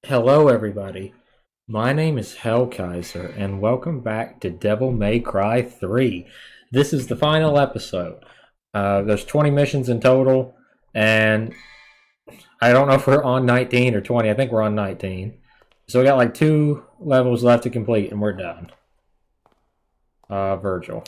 Hello, everybody. My name is Hellkaiser, and welcome back to Devil May Cry 3. This is the final episode. There's 20 missions in total, and I don't know if we're on 19 or 20. I think we're on 19. So we got like 2 levels left to complete, and we're done. Virgil.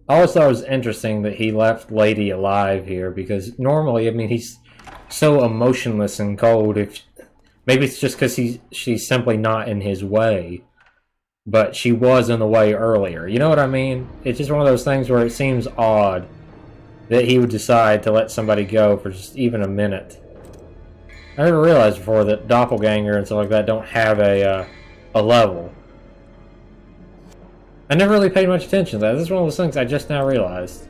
I always thought it was interesting that he left Lady alive here because normally, I mean, he's so emotionless and cold. If maybe it's just because she's simply not in his way, but she was in the way earlier. You know what I mean? It's just one of those things where it seems odd that he would decide to let somebody go for just even a minute. I never realized before that doppelganger and stuff like that don't have a level. I never really paid much attention to that. This is one of those things I just now realized.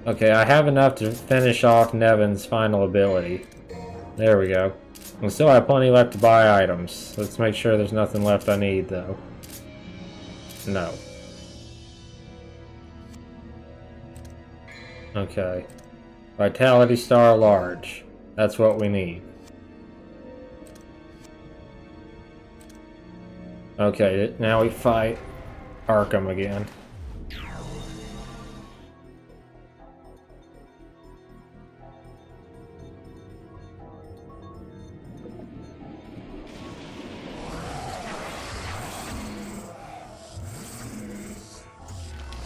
Okay, I have enough to finish off Nevin's final ability. There we go. We still have plenty left to buy items. Let's make sure there's nothing left I need, though. No. Okay. Vitality Star Large. That's what we need. Okay, now we fight Arkham again.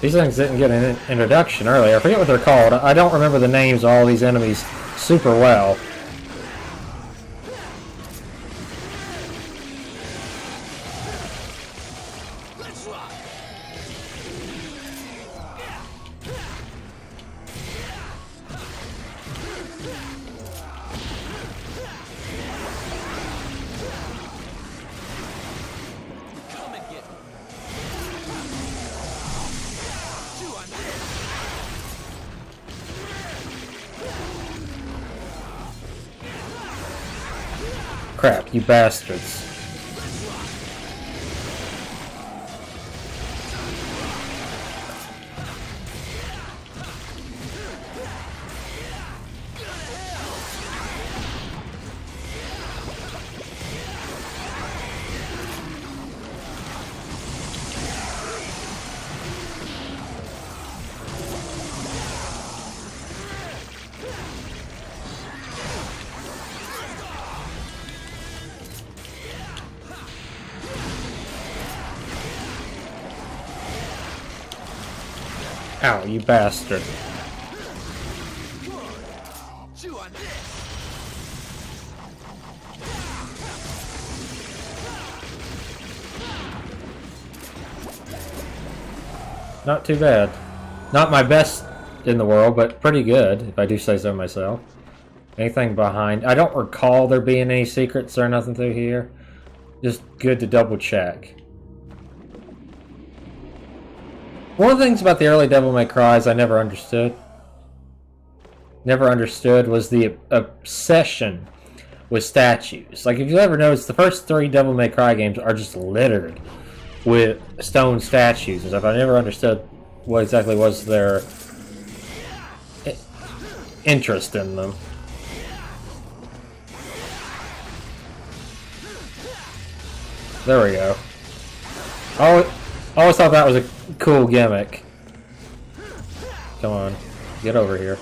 These things didn't get an introduction earlier. I forget what they're called. I don't remember the names of all these enemies super well. Crap, you bastards. Ow, you bastard. Not too bad. Not my best in the world, but pretty good, if I do say so myself. Anything behind? I don't recall there being any secrets or nothing through here. Just good to double check. One of the things about the early Devil May Cries I never understood was the obsession with statues. Like, if you ever noticed, the first 3 Devil May Cry games are just littered with stone statues and stuff. I never understood what exactly was their interest in them. There we go. I always thought that was a cool gimmick. Come on, get over here.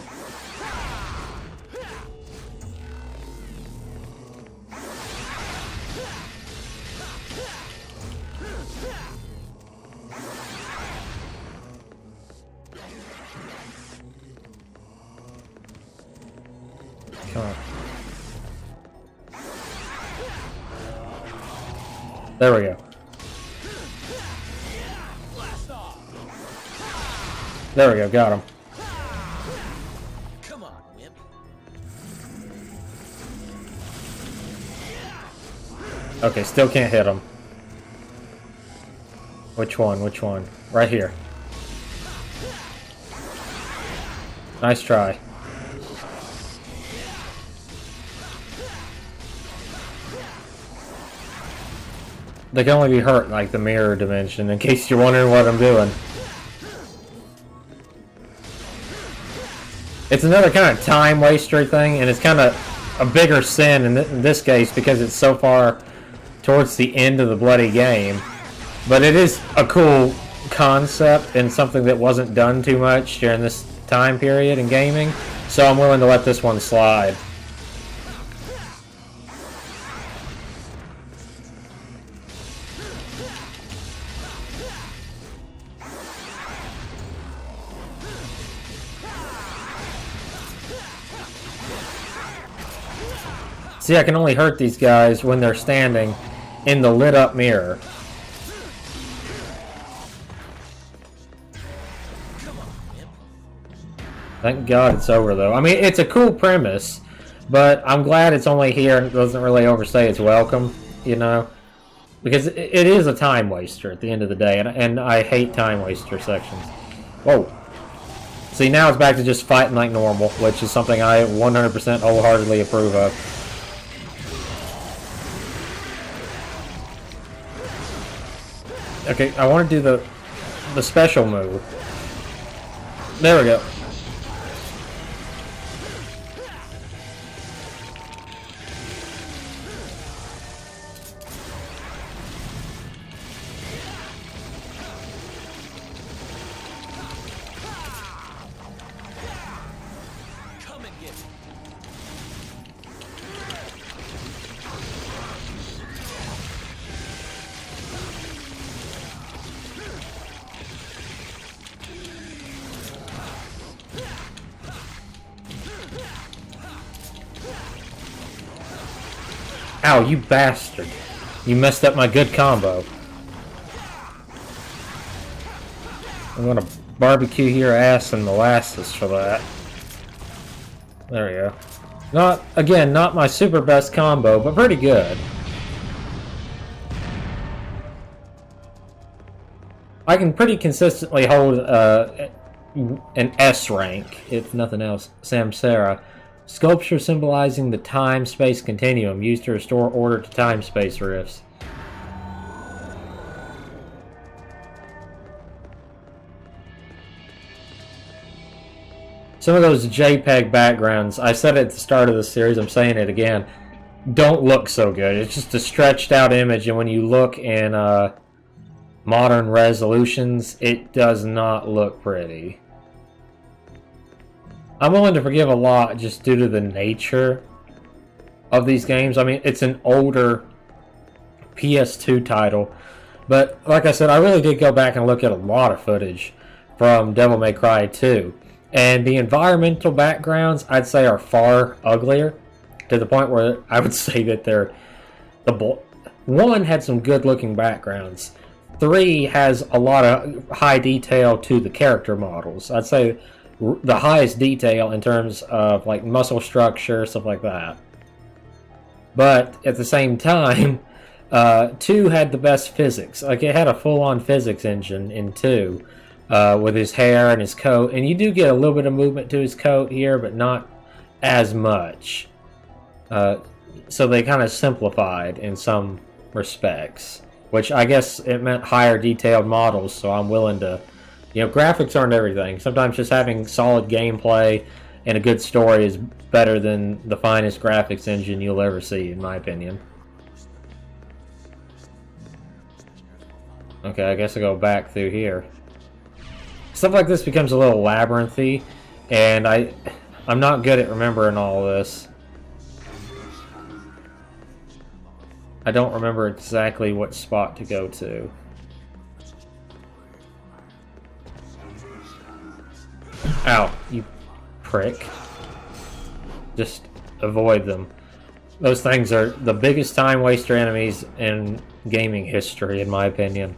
Come on. There we go. There we go, got him. Come on, Whip. Okay, still can't hit him. Which one? Which one? Right here. Nice try. They can only be hurt like the mirror dimension, in case you're wondering what I'm doing. It's another kind of time waster thing, and it's kind of a bigger sin in this case because it's so far towards the end of the bloody game. But it is a cool concept and something that wasn't done too much during this time period in gaming, so I'm willing to let this one slide. See, I can only hurt these guys when they're standing in the lit up mirror. Thank God it's over, though. I mean, it's a cool premise, but I'm glad it's only here and it doesn't really overstay its welcome, you know? Because it is a time waster at the end of the day, and I hate time waster sections. Whoa. See, now it's back to just fighting like normal, which is something I 100% wholeheartedly approve of. Okay, I want to do the special move. There we go. Ow, you bastard. You messed up my good combo. I'm gonna barbecue your ass and molasses for that. There we go. Not my super best combo, but pretty good. I can pretty consistently hold an S rank, if nothing else. Samsara. Sculpture symbolizing the time-space continuum, used to restore order to time-space rifts. Some of those JPEG backgrounds, I said it at the start of the series, I'm saying it again, don't look so good. It's just a stretched out image, and when you look in modern resolutions, it does not look pretty. I'm willing to forgive a lot just due to the nature of these games. I mean, it's an older PS2 title, but like I said, I really did go back and look at a lot of footage from Devil May Cry 2, and the environmental backgrounds, I'd say, are far uglier, to the point where I would say that one had some good looking backgrounds. 3 has a lot of high detail to the character models. I'd say the highest detail in terms of like muscle structure, stuff like that. But at the same time, 2 had the best physics. Like, it had a full-on physics engine in 2, with his hair and his coat, and you do get a little bit of movement to his coat here, but not as much. So they kind of simplified in some respects, which I guess it meant higher detailed models, so I'm willing to... You know, graphics aren't everything. Sometimes just having solid gameplay and a good story is better than the finest graphics engine you'll ever see, in my opinion. Okay, I guess I'll go back through here. Stuff like this becomes a little labyrinthy, and I'm not good at remembering all this. I don't remember exactly what spot to go to. Ow, you prick. Just avoid them. Those things are the biggest time waster enemies in gaming history, in my opinion.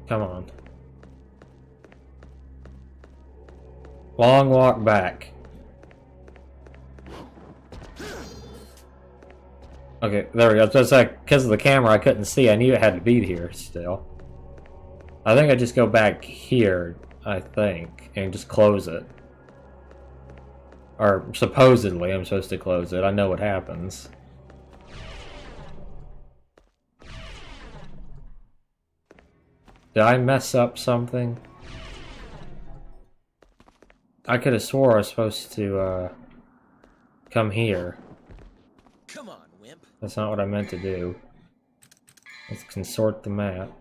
Come on. Long walk back. Okay, there we go. Just like, because of the camera, I couldn't see. I knew it had to be here still. I think I just go back here, I think, and just close it. Or supposedly I'm supposed to close it. I know what happens. Did I mess up something? I could have swore I was supposed to come here. Come on, wimp. That's not what I meant to do. Let's consort the map.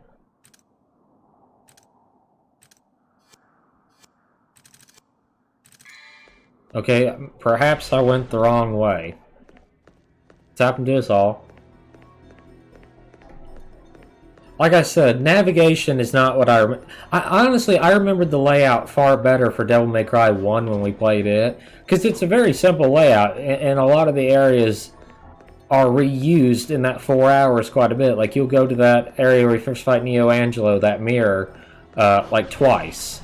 Okay, perhaps I went the wrong way. It's happened to us all. Like I said, navigation is not what I honestly, I remembered the layout far better for Devil May Cry 1 when we played it. Because it's a very simple layout, and a lot of the areas are reused in that 4 hours quite a bit. Like, you'll go to that area where you first fight Neo Angelo, that mirror, like twice.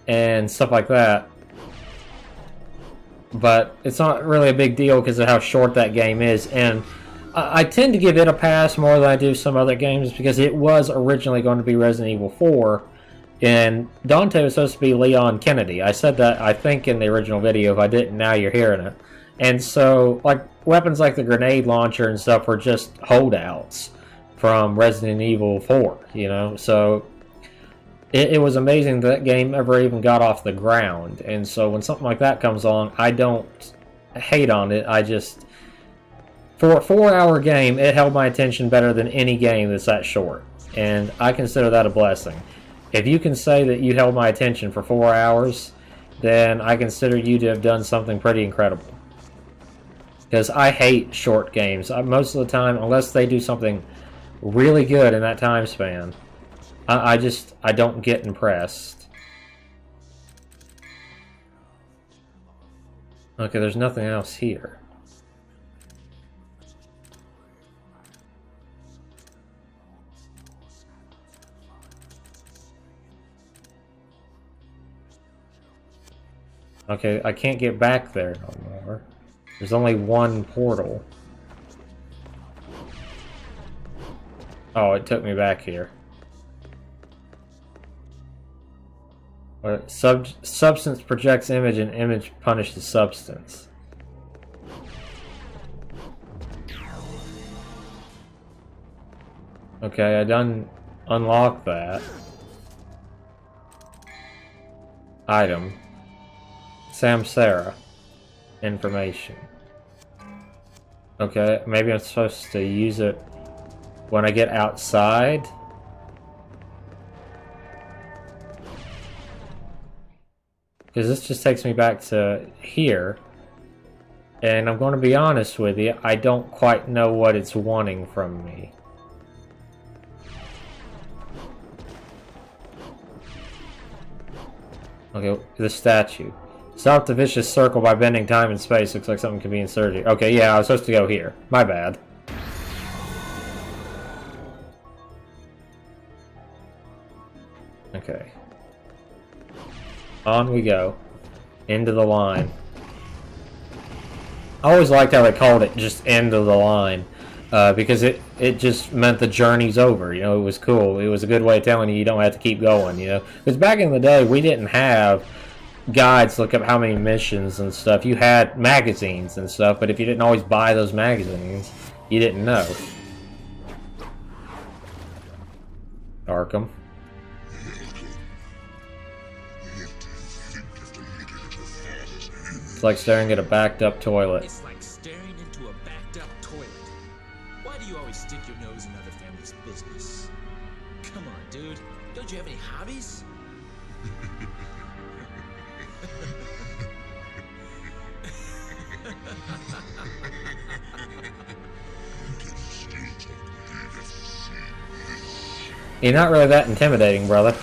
And stuff like that. But it's not really a big deal because of how short that game is, and I tend to give it a pass more than I do some other games because it was originally going to be Resident Evil 4, and Dante was supposed to be Leon Kennedy. I said that, I think, in the original video. If I didn't, now you're hearing it. And so, like, weapons like the grenade launcher and stuff were just holdouts from Resident Evil 4, you know? So it was amazing that game ever even got off the ground. And so when something like that comes along, I don't hate on it. I just... For a 4-hour game, it held my attention better than any game that's that short. And I consider that a blessing. If you can say that you held my attention for 4 hours, then I consider you to have done something pretty incredible. Because I hate short games. Most of the time, unless they do something really good in that time span, I don't get impressed. Okay, there's nothing else here. Okay, I can't get back there no more. There's only one portal. Oh, it took me back here. Substance projects image and image punishes substance. Okay, I done unlocked that. Item. Samsara. Information. Okay, maybe I'm supposed to use it when I get outside. Because this just takes me back to here. And I'm going to be honest with you, I don't quite know what it's wanting from me. Okay, the statue. Stop the vicious circle by bending time and space. Looks like something can be inserted. Okay, yeah, I was supposed to go here. My bad. Okay. On we go. Into the line. I always liked how they called it just end of the line. Because it just meant the journey's over. You know, it was cool. It was a good way of telling you don't have to keep going, you know. Because back in the day, we didn't have guides to look up how many missions and stuff. You had magazines and stuff, but if you didn't always buy those magazines, you didn't know. Arkham. It's like staring at a backed up toilet. It's like staring into a backed up toilet. Why do you always stick your nose in other families' business? Come on, dude. Don't you have any hobbies? You're not really that intimidating, brother.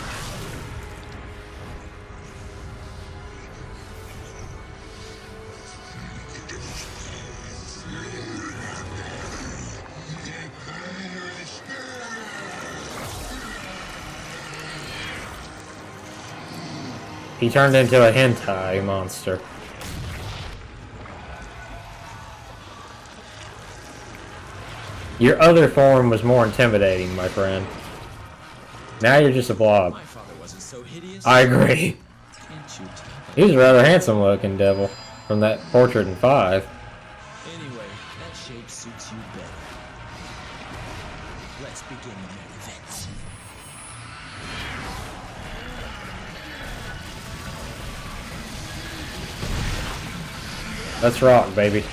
He turned into a hentai monster. Your other form was more intimidating, my friend. Now you're just a blob. My father wasn't so hideous. I agree. Can't you tell? He was a rather handsome looking devil from that portrait in 5. Anyway, that shape suits you better. Let's begin the main event. Let's rock, baby.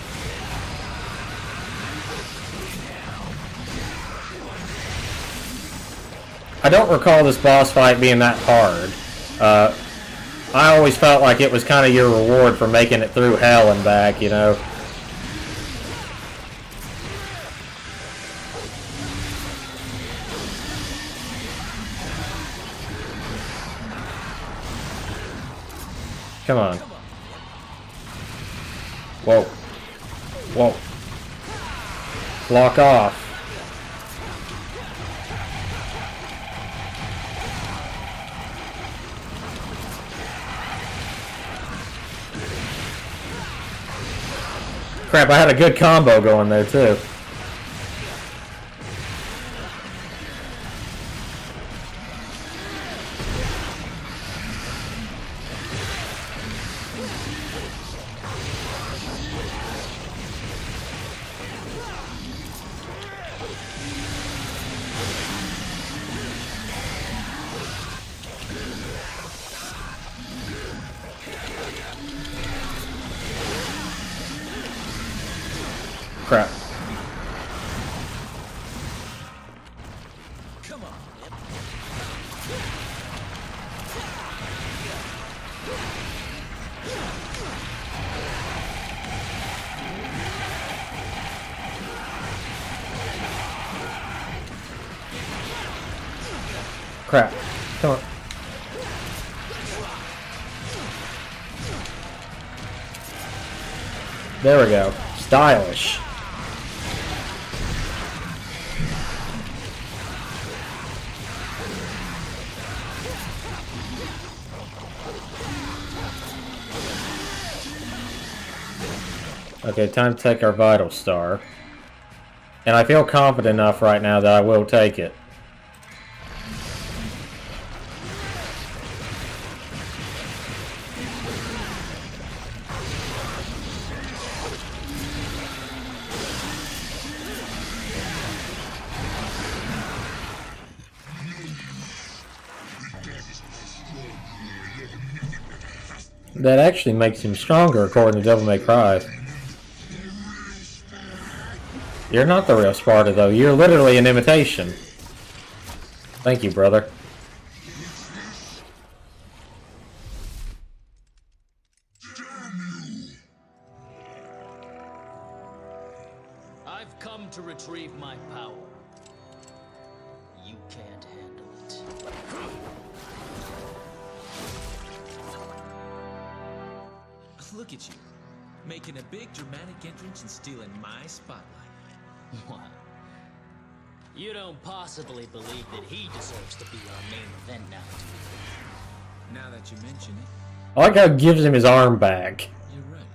I don't recall this boss fight being that hard. I always felt like it was kind of your reward for making it through hell and back, you know. Come on. Whoa. Whoa. Block off. Crap, I had a good combo going there too. Crap. Come on. Crap. Come on. There we go. Stylish. Okay, time to take our Vital Star. And I feel confident enough right now that I will take it. That actually makes him stronger, according to Devil May Cry. You're not the real Sparta, though. You're literally an imitation. Thank you, brother. I've come to retrieve my power. You can't handle it. Look at you, making a big dramatic entrance and stealing my spotlight. What? You don't possibly believe that he deserves to be our main event now, do you? Now that you mention it, I like how it gives him his arm back. you're right.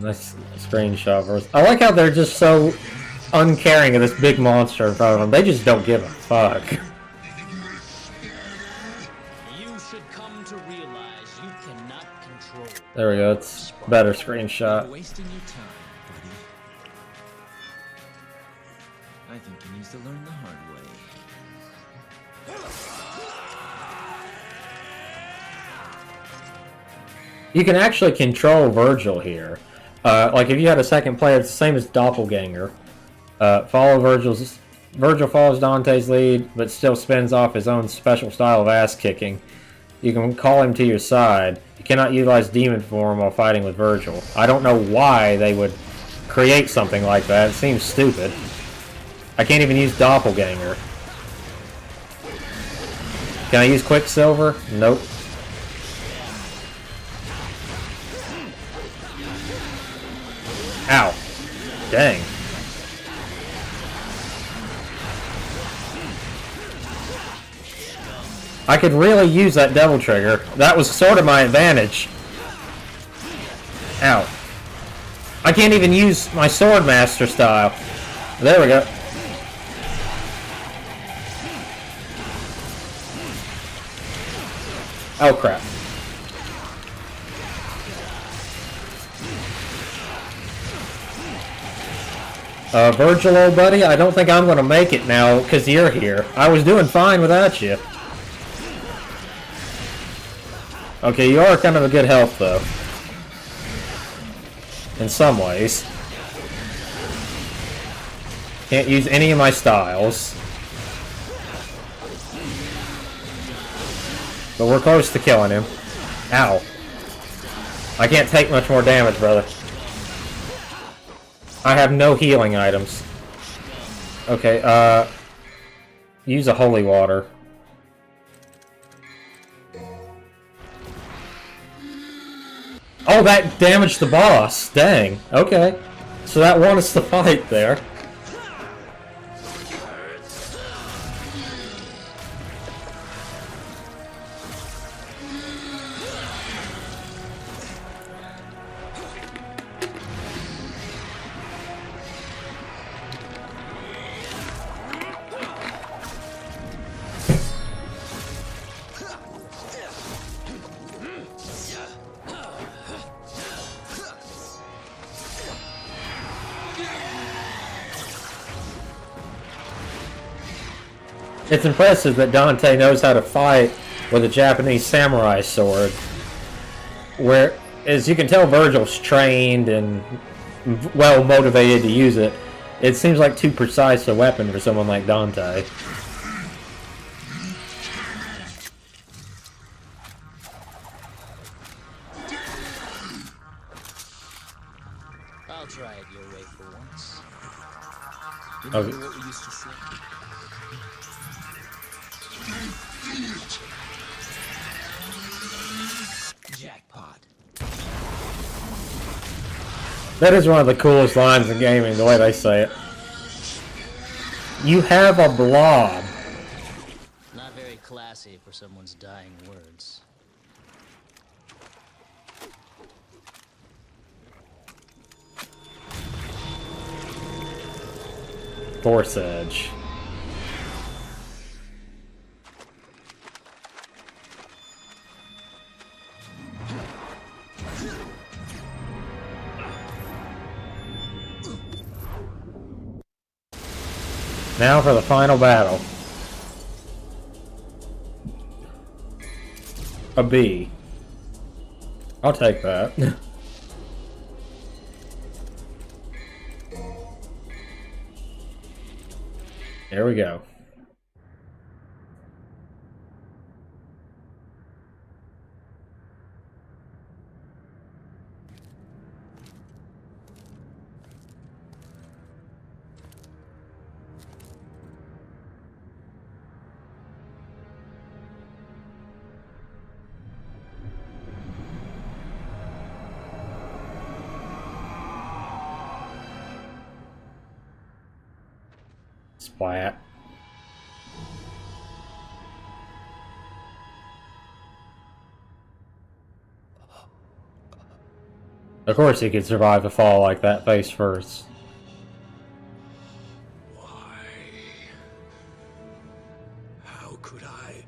Nice screenshot verse. I like how they're just so uncaring of this big monster in front of them. They just don't give a fuck. You should come to realize you cannot control. There we go. It's a better screenshot. You're wasting your time, buddy. I think he needs to learn the hard way. You can actually control Virgil here. Like if you had a second player, it's the same as Doppelganger. Virgil follows Dante's lead, but still spins off his own special style of ass kicking. You can call him to your side. You cannot utilize demon form while fighting with Virgil. I don't know why they would create something like that. It seems stupid. I can't even use Doppelganger. Can I use Quicksilver? Nope. Ow. Dang. I could really use that devil trigger. That was sort of my advantage. Ow. I can't even use my sword master style. There we go. Oh crap. Virgil, old buddy, I don't think I'm gonna make it now because you're here. I was doing fine without you. Okay, you are kind of a good health, though. In some ways. Can't use any of my styles. But we're close to killing him. Ow. I can't take much more damage, brother. I have no healing items. Okay, use a holy water. Oh, that damaged the boss. Dang. Okay. So that won us the fight there. It's impressive that Dante knows how to fight with a Japanese samurai sword. Where, as you can tell, Virgil's trained and well motivated to use it. It seems like too precise a weapon for someone like Dante. I'll try it your way for once. Remember what we used to say? Jackpot. That is one of the coolest lines in gaming, the way they say it. You have a blob. Not very classy for someone's dying words. Force Edge. Now for the final battle. A B. I'll take that. There we go. Splat. Of course he could survive a fall like that face first. Why? How could I?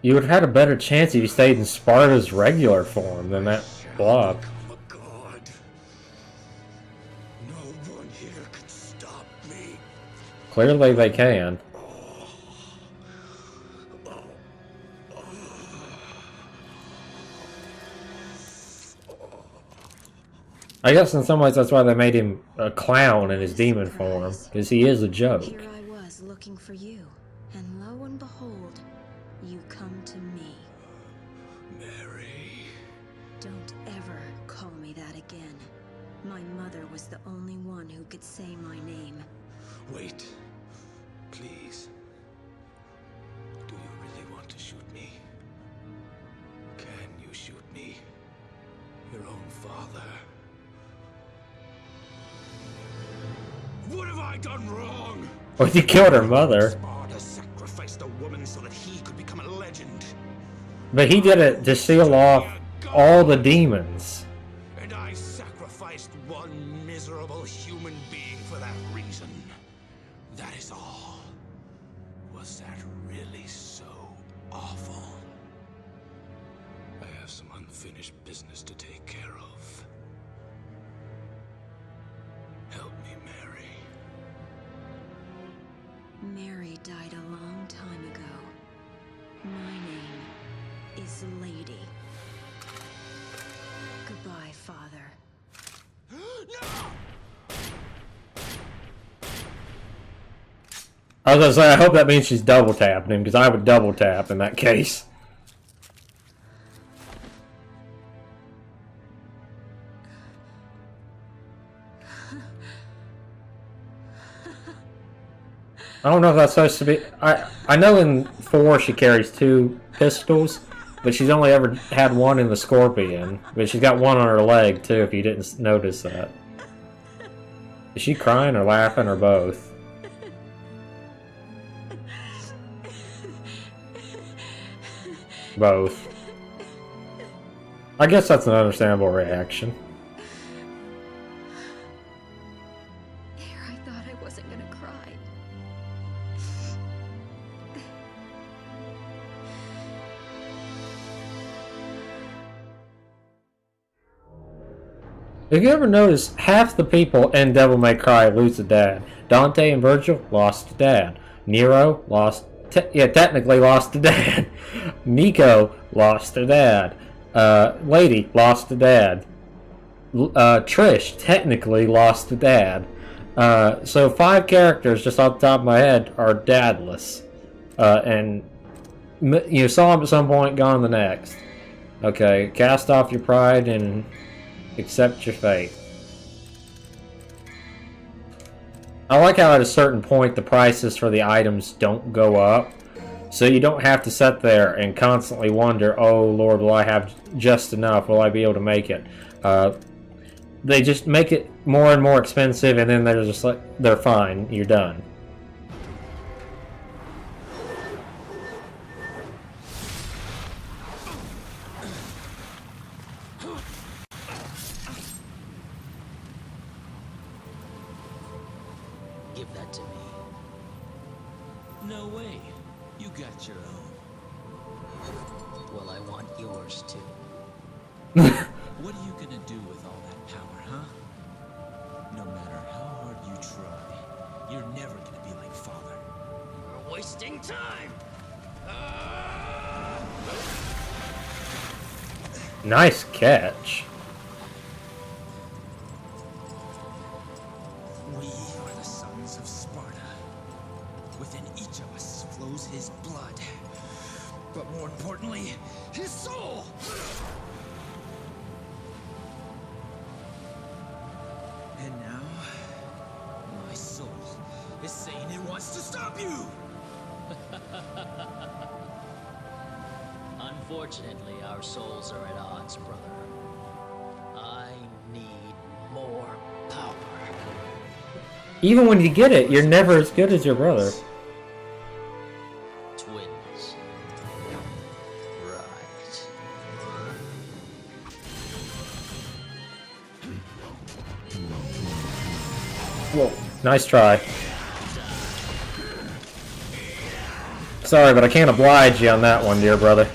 You would have had a better chance if you stayed in Sparta's regular form than that blob. Become a god. No one here can stop me. Clearly they can. I guess in some ways that's why they made him a clown in his demon form, because he is a joke. Here I was looking for you, and lo and behold, you come to me. Mary. Don't ever call me that again. My mother was the only one who could say my name. Wait. Please. Do you really want to shoot me? Can you shoot me? Your own father. What have I done wrong? Well, he killed her mother. Sparta sacrificed a woman so that he could become a legend. But he did it to seal off all the demons. And I sacrificed one this all? Was that really so awful? I have some unfinished business to take care of. Help me, Mary. Mary died a long time ago. My name is Lady. Goodbye, Father. I was gonna say, I hope that means she's double tapping him, because I would double tap in that case. I don't know if that's supposed to be... I know in 4 she carries 2 pistols, but she's only ever had one in the Scorpion. But she's got one on her leg, too, if you didn't notice that. Is she crying or laughing or both? Both. I guess that's an understandable reaction. There, I thought I wasn't gonna cry. Have you ever noticed half the people in Devil May Cry lose a dad? Dante and Virgil lost a dad. Nero lost, technically lost a dad. Nico lost a dad. Lady lost a dad. Trish technically lost a dad. So 5 characters just off the top of my head are dadless. And you saw them at some point, gone the next. Okay, cast off your pride and accept your fate. I like how at a certain point the prices for the items don't go up, so you don't have to sit there and constantly wonder, oh Lord, will I have just enough? Will I be able to make it? They just make it more and more expensive, and then they're just like, they're fine, you're done. Give that to me. No way. You got your own. Well, I want yours too. What are you gonna do with all that power, huh? No matter how hard you try, you're never gonna be like Father. We're wasting time! Nice catch. We are the sons of Sparta. Within each of us flows his blood. But more importantly, his soul! And now, my soul is saying it wants to stop you! Unfortunately, our souls are at odds, brother. I need more power. Even when you get it, you're never as good as your brother. Twins. Right. Whoa, nice try. Sorry, but I can't oblige you on that one, dear brother.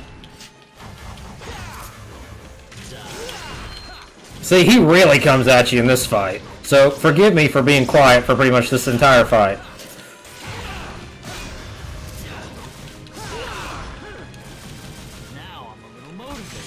See, he really comes at you in this fight. So, forgive me for being quiet for pretty much this entire fight. Now I'm a little motivated.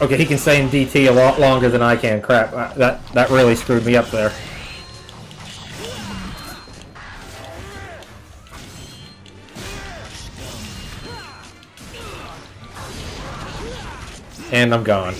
Okay, he can stay in DT a lot longer than I can. Crap, that really screwed me up there. And I'm gone.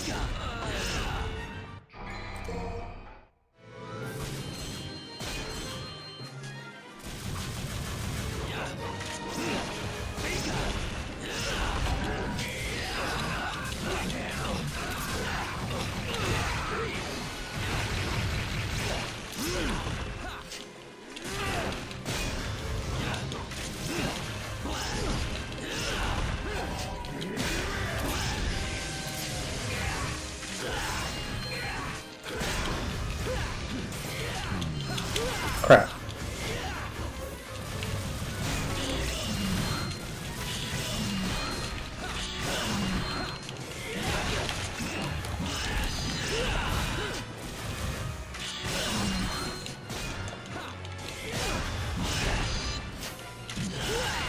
Crap.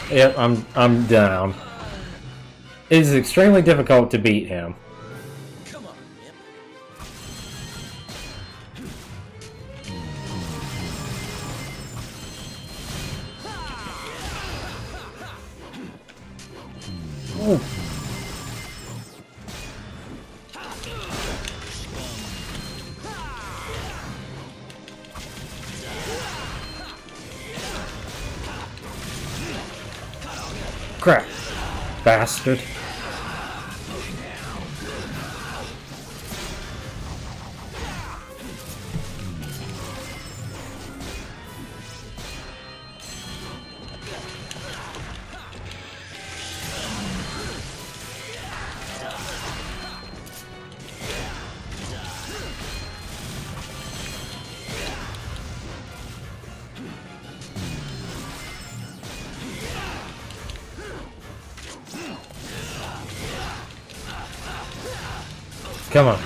Yep, I'm down. It is extremely difficult to beat him. Come on, Imp. Ooh. Crap. Bastard. Come on.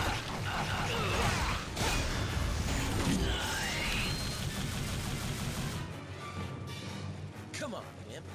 Come on, Imp.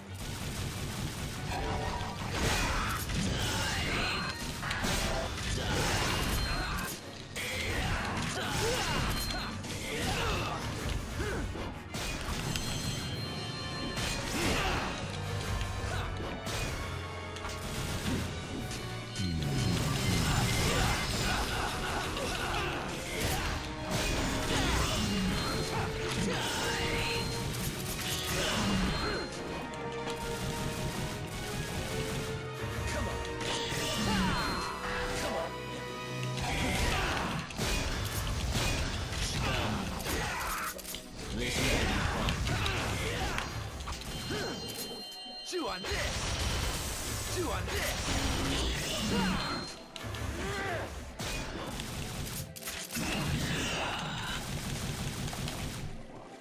Chew on this! Chew on this!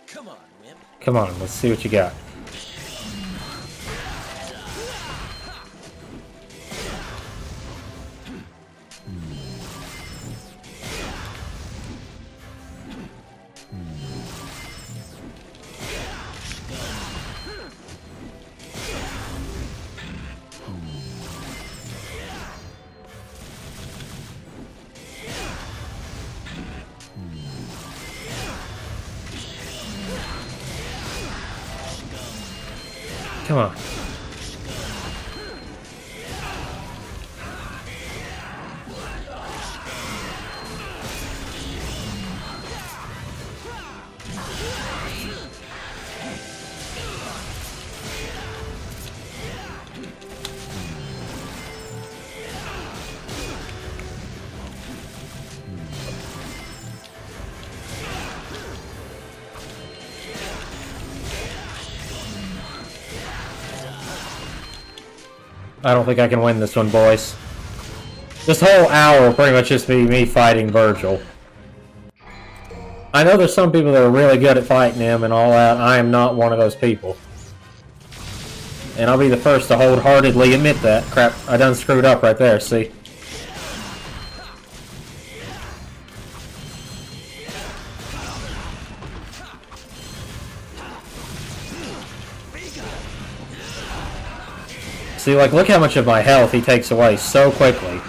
Come on, Imp. Come on, let's see what you got. Come on. I don't think I can win this one, boys. This whole hour will pretty much just be me fighting Virgil. I know there's some people that are really good at fighting him and all that. I am not one of those people. And I'll be the first to wholeheartedly admit that. Crap, I done screwed up right there, see? See, like, look how much of my health he takes away so quickly.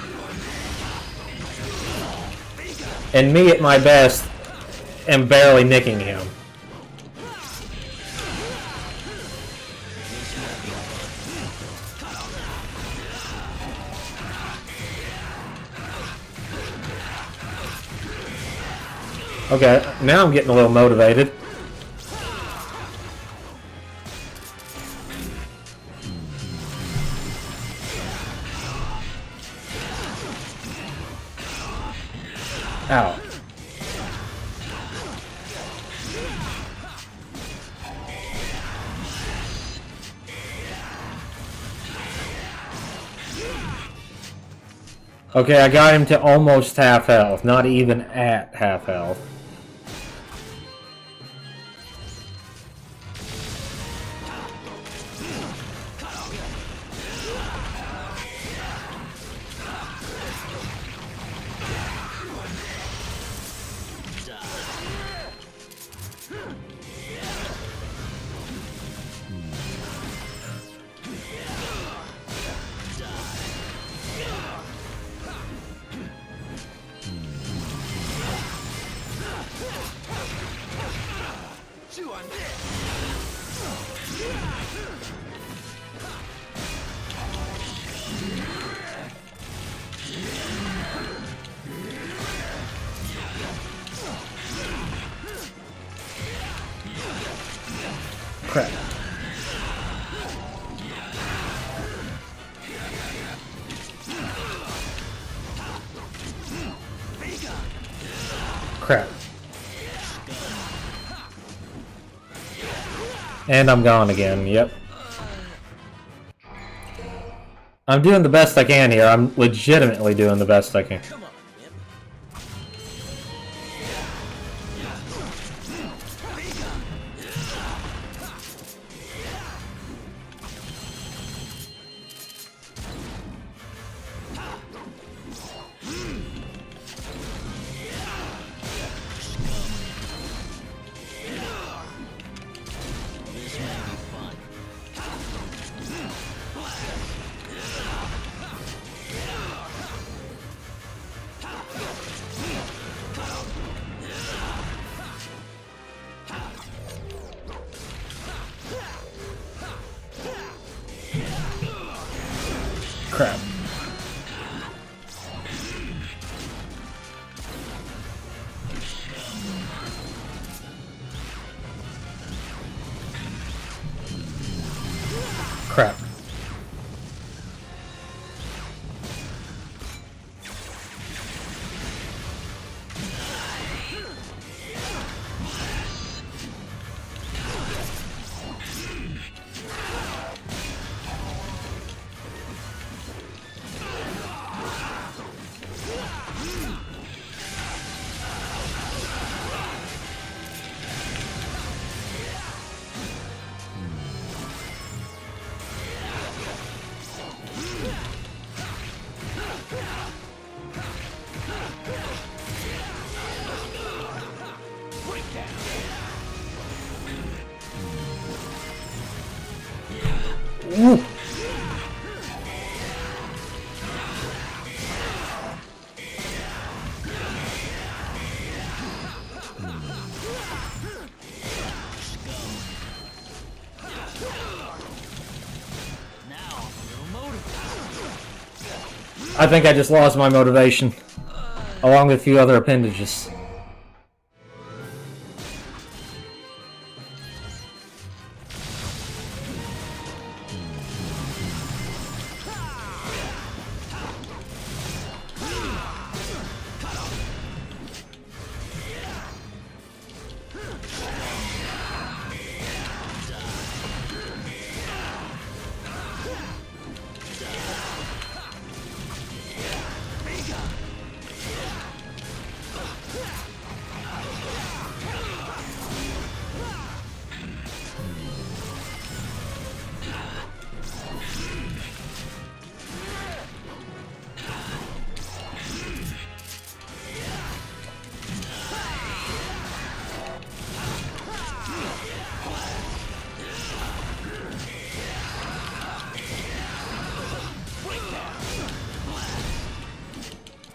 And me at my best am barely nicking him. Okay, now I'm getting a little motivated. Ow. Okay, I got him to almost half health, not even at half health. Crap. And I'm gone again, yep. I'm doing the best I can here. I'm legitimately doing the best I can. Come on, Whip. This may be fun. Crap. Crap. Ooh. Now I'm a little motivated. I think I just lost my motivation, along with a few other appendages.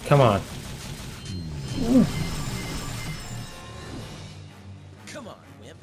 Come on. Come on, Whip.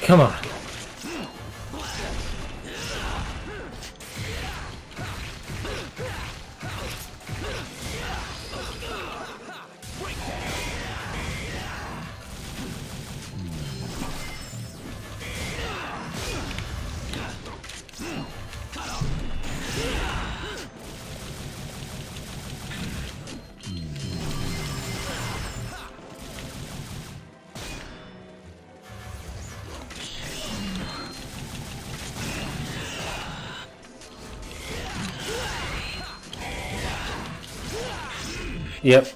Come on. Yep.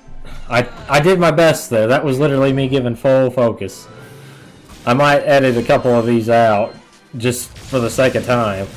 I did my best there. That was literally me giving full focus. I might edit a couple of these out just for the sake of time.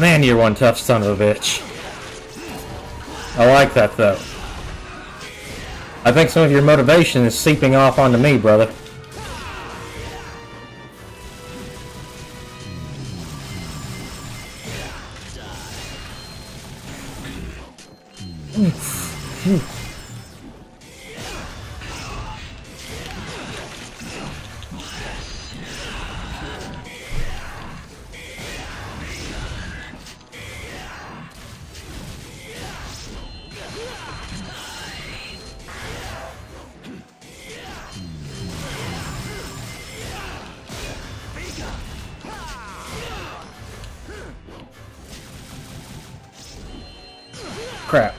Man, you're one tough son of a bitch. I like that, though. I think some of your motivation is seeping off onto me, brother. Crap.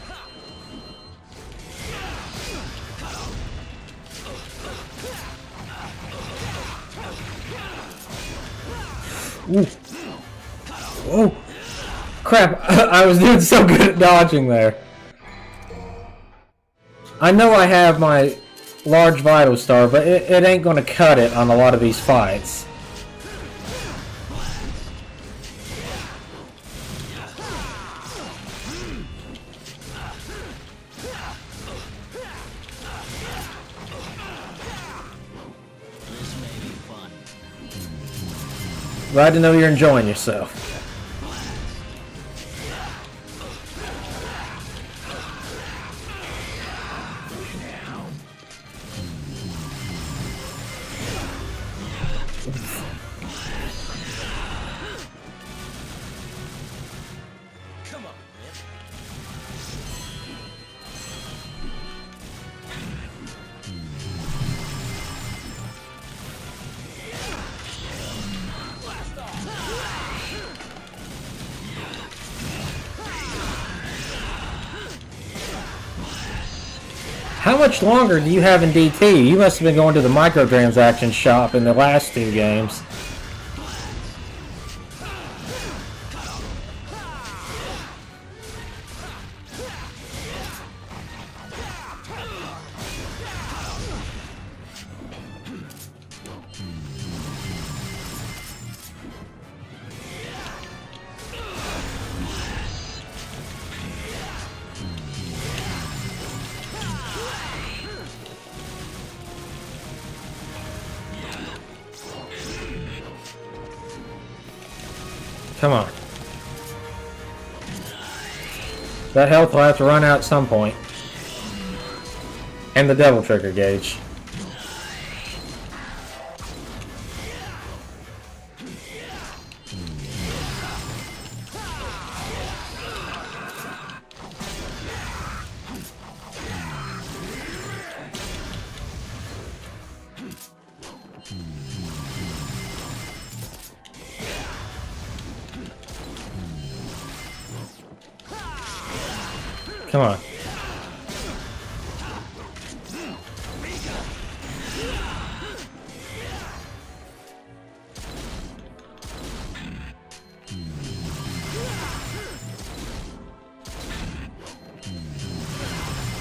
Ooh. Oh, crap. I was doing so good at dodging there. I know I have my large vital star, but it ain't gonna cut it on a lot of these fights. Glad to know you're enjoying yourself. Come on, Rip. How much longer do you have in DT? You must have been going to the microtransaction shop in the last two games. Come on. That health will have to run out at some point. And the devil trigger gauge. Come on.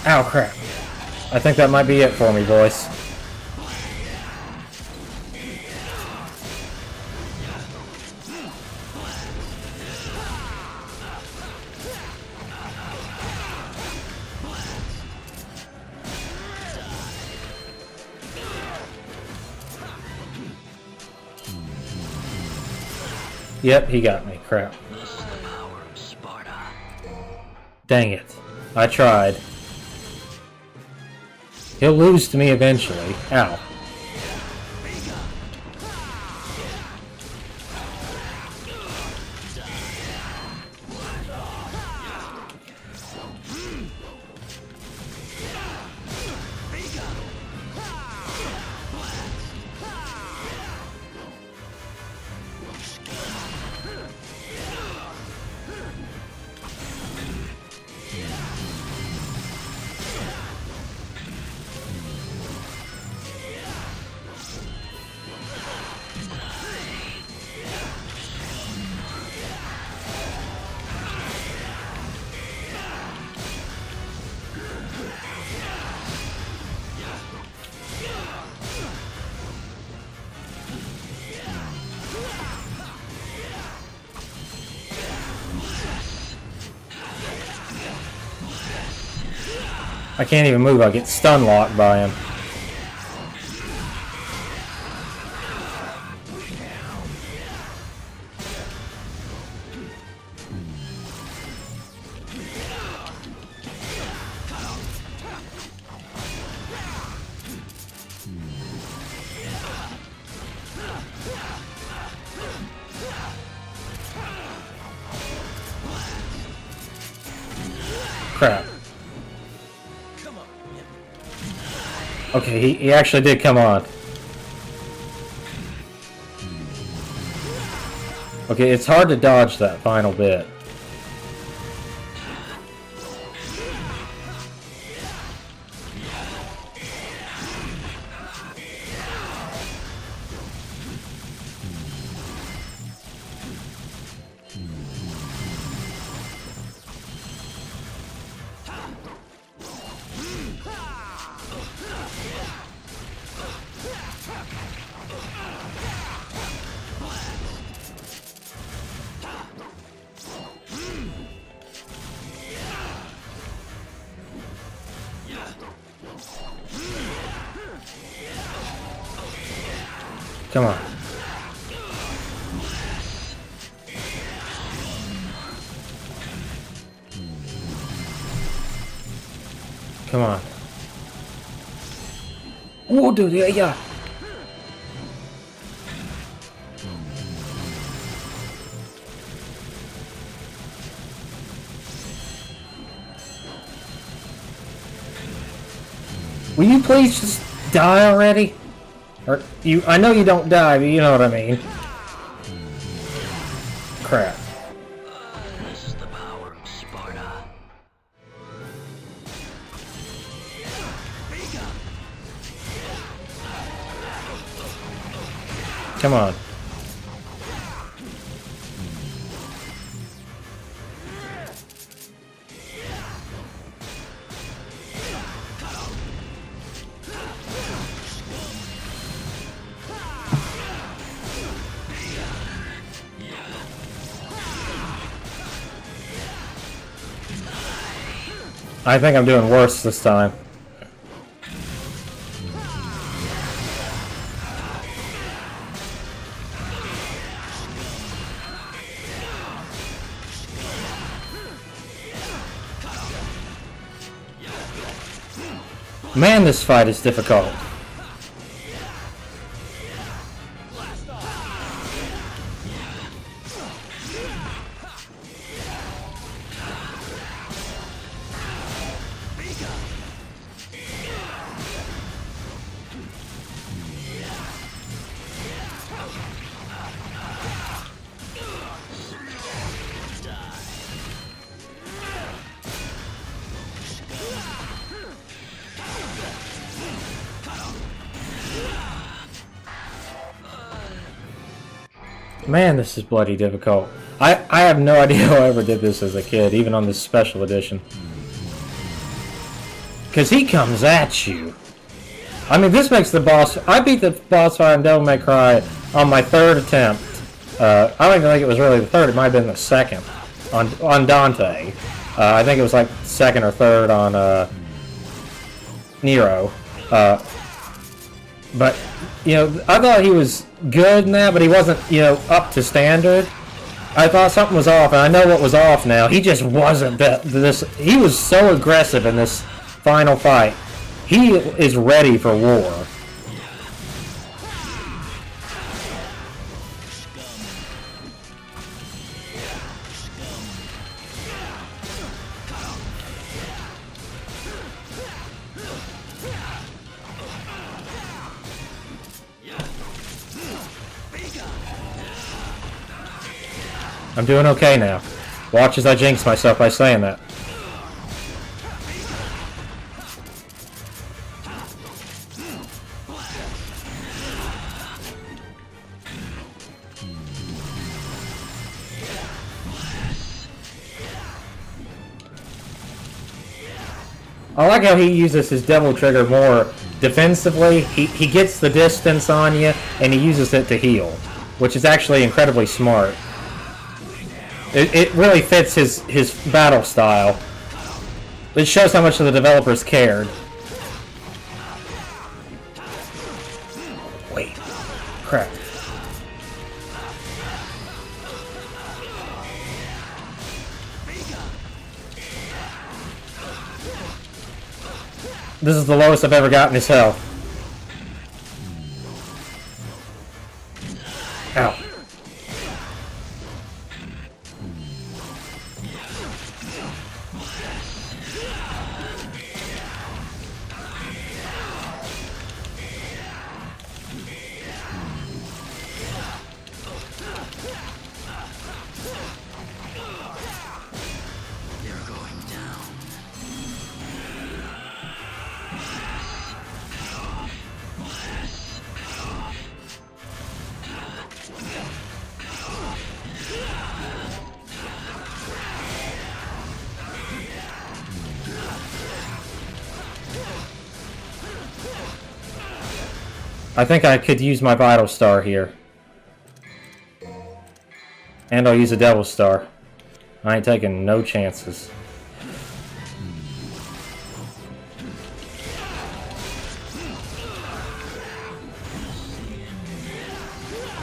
Ow, crap. I think that might be it for me, boys. Yep, he got me. Crap. This is the power of Sparta. Dang it. I tried. He'll lose to me eventually. Ow. I can't even move. I get stun locked by him. Crap. Okay, he actually did come on. Okay, it's hard to dodge that final bit. Come on. Come on. Oh, dude, yeah. Will you please just die already? Or you? I know you don't die, but you know what I mean. Crap. This is the power of Sparta. Come on. I think I'm doing worse this time. Man, this fight is difficult. Man, this is bloody difficult. I have no idea how I ever did this as a kid, even on this special edition. Because he comes at you. I mean, this makes the boss... I beat the boss fight in Devil May Cry on my third attempt. I don't even think it was really the third. It might have been the second on Dante. I think it was like second or third on Nero. But, you know, I thought he was good in that, but he wasn't, you know, up to standard. I thought something was off, and I know what was off now. He just wasn't this. He was so aggressive in this final fight. He is ready for war. I'm doing okay now. Watch as I jinx myself by saying that. I like how he uses his devil trigger more defensively. He gets the distance on you, and he uses it to heal, which is actually incredibly smart. It really fits his battle style. It shows how much the developers cared. Wait. Crap. This is the lowest I've ever gotten his health. Ow. I think I could use my Vital Star here. And I'll use a Devil Star. I ain't taking no chances.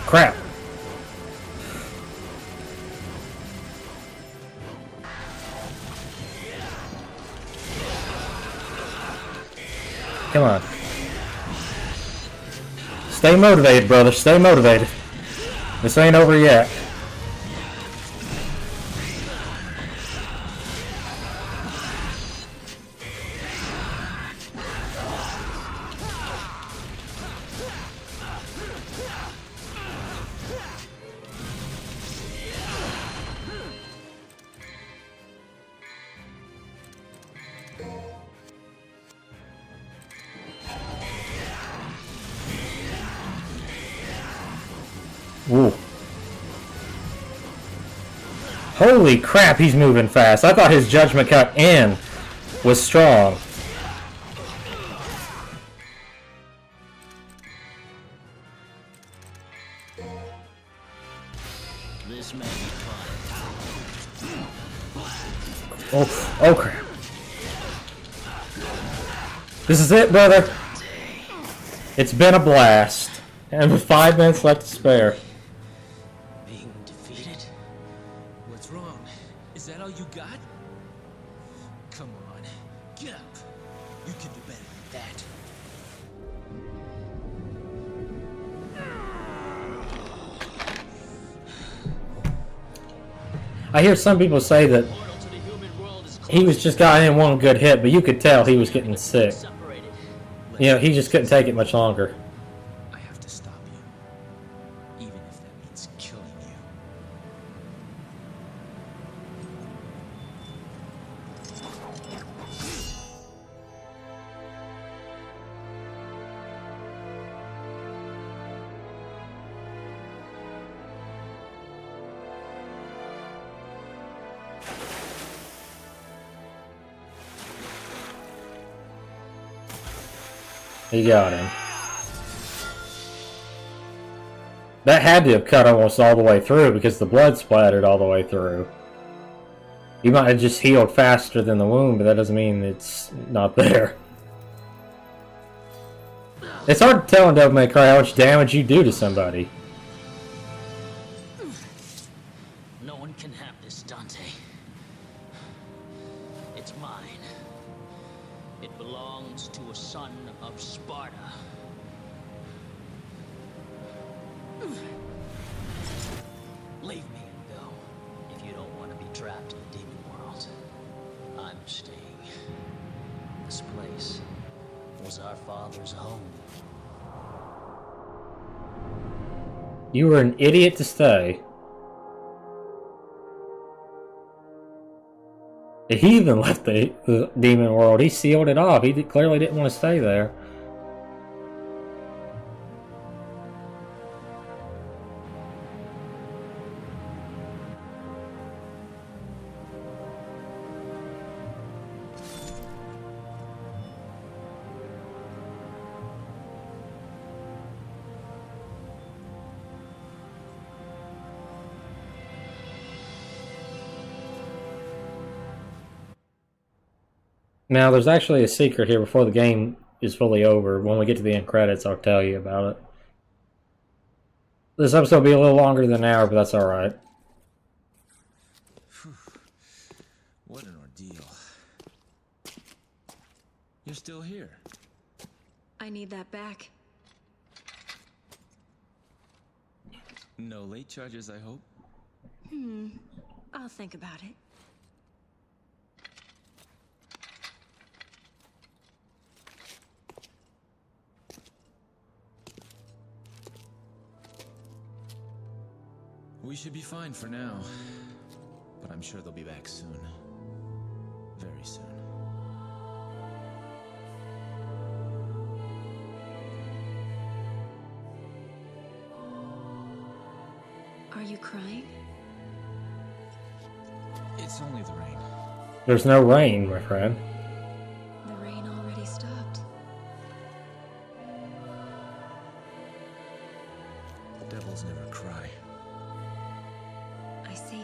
Crap. Come on. Stay motivated, brother. Stay motivated. This ain't over yet. Ooh. Holy crap, he's moving fast. I thought his Judgment Cut in was strong. This may be fun. Oh crap. This is it, brother. It's been a blast. And with 5 minutes left to spare. Being defeated? What's wrong? Is that all you got? Come on, get up. You can do better than that. I hear some people say that Portal to the human world is he was just got in one good hit, but you could tell he was getting sick. separated. You know, he just couldn't take it much longer. I have to stop you, even if that means killing you. He got him. That had to have cut almost all the way through because the blood splattered all the way through. He might have just healed faster than the wound, but that doesn't mean it's not there. It's hard to tell in Devil May Cry how much damage you do to somebody. No one can have this, Dante. It's mine. It belongs to a son of Sparta. Leave me and go, if you don't want to be trapped in the demon world. I'm staying. This place was our father's home. You were an idiot to stay. He even left the demon world. He sealed it off. He clearly didn't want to stay there. Now, there's actually a secret here before the game is fully over. When we get to the end credits, I'll tell you about it. This episode will be a little longer than an hour, but that's alright. What an ordeal. You're still here. I need that back. No late charges, I hope. I'll think about it. We should be fine for now. But I'm sure they'll be back soon. Very soon. Are you crying? It's only the rain. There's no rain, my friend. The rain already stopped. Devils never cry. I see.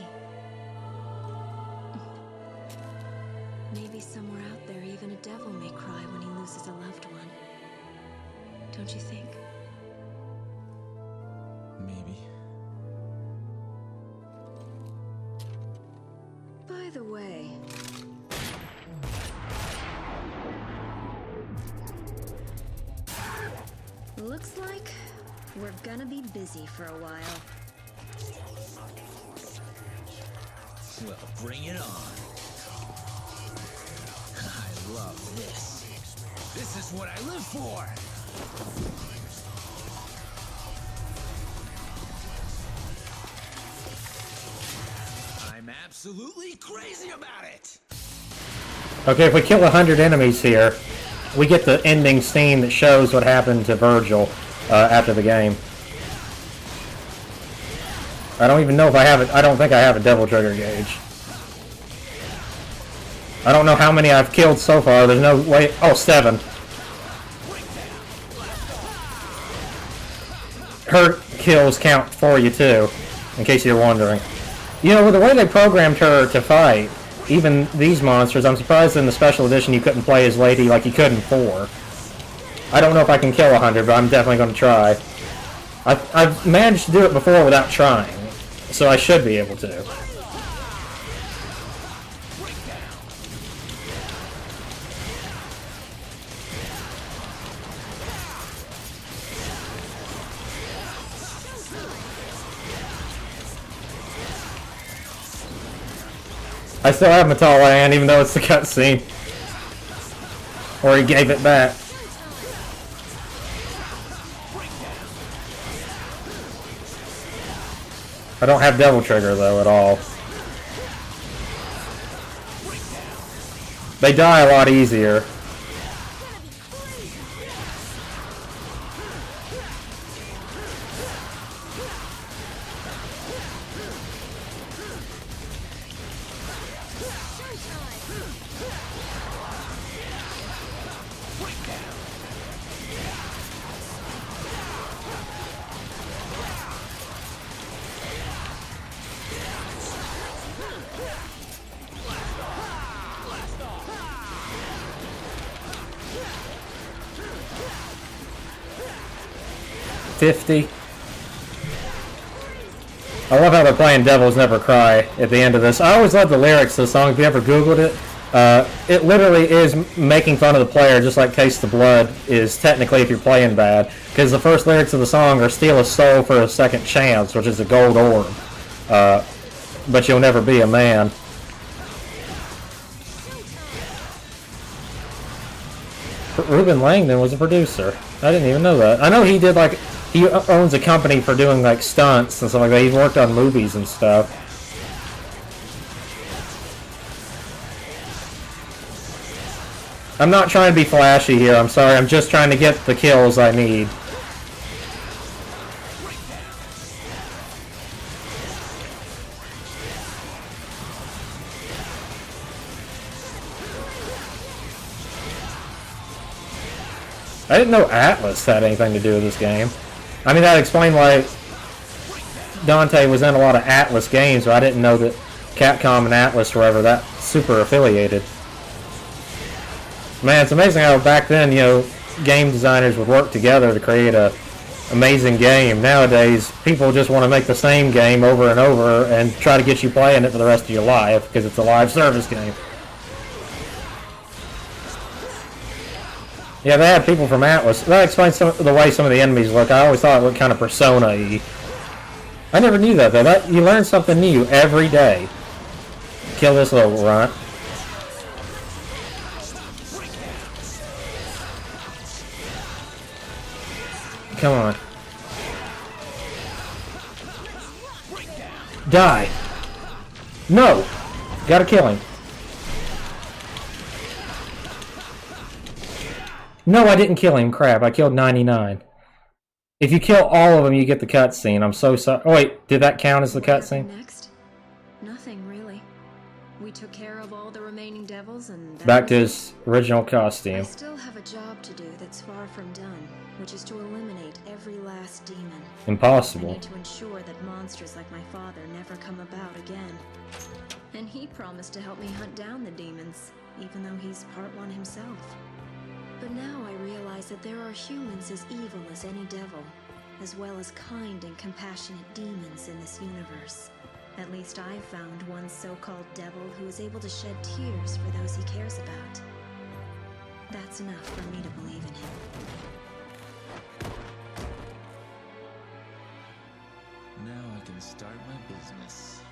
Maybe somewhere out there, even a devil may cry when he loses a loved one. Don't you think? Maybe. By the way... Looks like we're gonna be busy for a while. Well, bring it on. I love this. This is what I live for. I'm absolutely crazy about it. Okay, if we kill 100 enemies here, we get the ending scene that shows what happened to Virgil after the game. I don't even know if I have it. I don't think I have a devil trigger gauge. I don't know how many I've killed so far. There's no way. Oh, 7. Her kills count for you too, in case you're wondering. You know, with the way they programmed her to fight, even these monsters, I'm surprised in the special edition you couldn't play as Lady like you could in 4. I don't know if I can kill 100, but I'm definitely going to try. I've managed to do it before without trying, so I should be able to. I still have Metal Land, even though it's the cutscene. Or he gave it back. I don't have Devil Trigger, though, at all. They die a lot easier. $50. I love how they're playing Devils Never Cry at the end of this. I always love the lyrics to the song. If you ever Googled it, it literally is making fun of the player, just like Taste the Blood is technically if you're playing bad. Because the first lyrics of the song are steal a soul for a second chance, which is a gold orb. But you'll never be a man. Ruben Langdon was a producer. I didn't even know that. I know he did like... He owns a company for doing like stunts and stuff like that. He's worked on movies and stuff. I'm not trying to be flashy here, I'm sorry. I'm just trying to get the kills I need. I didn't know Atlas had anything to do with this game. I mean, that explained why Dante was in a lot of Atlas games, but I didn't know that Capcom and Atlas were ever that super affiliated. Man, it's amazing how back then, you know, game designers would work together to create a amazing game. Nowadays, people just want to make the same game over and over and try to get you playing it for the rest of your life because it's a live service game. Yeah, they had people from Atlas. That explains the way some of the enemies look. I always thought it looked kind of Persona-y. I never knew that, though. You learn something new every day. Kill this little runt. Come on. Die. No! Gotta kill him. No, I didn't kill him. Crap, I killed 99. If you kill all of them, you get the cutscene. I'm so sorry. Oh, wait, did that count as the cutscene? Next? Nothing, really. We took care of all the remaining devils and... Back to his original I costume. still have a job to do that's far from done, which is to eliminate every last demon. I Impossible. need to ensure that monsters like my father never come about again. And he promised to help me hunt down the demons, even though he's part one himself. But now I realize that there are humans as evil as any devil, as well as kind and compassionate demons in this universe. At least I've found one so-called devil who is able to shed tears for those he cares about. That's enough for me to believe in him. Now I can start my business.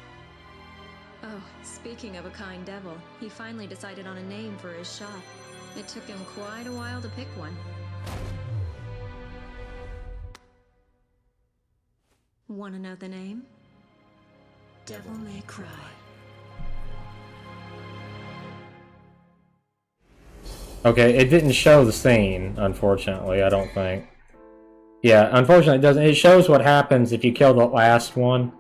Oh, speaking of a kind devil, he finally decided on a name for his shop. It took him quite a while to pick one. Want to know the name? Devil May Cry. Okay, it didn't show the scene, unfortunately, I don't think. Yeah, unfortunately it doesn't. It shows what happens if you kill the last one.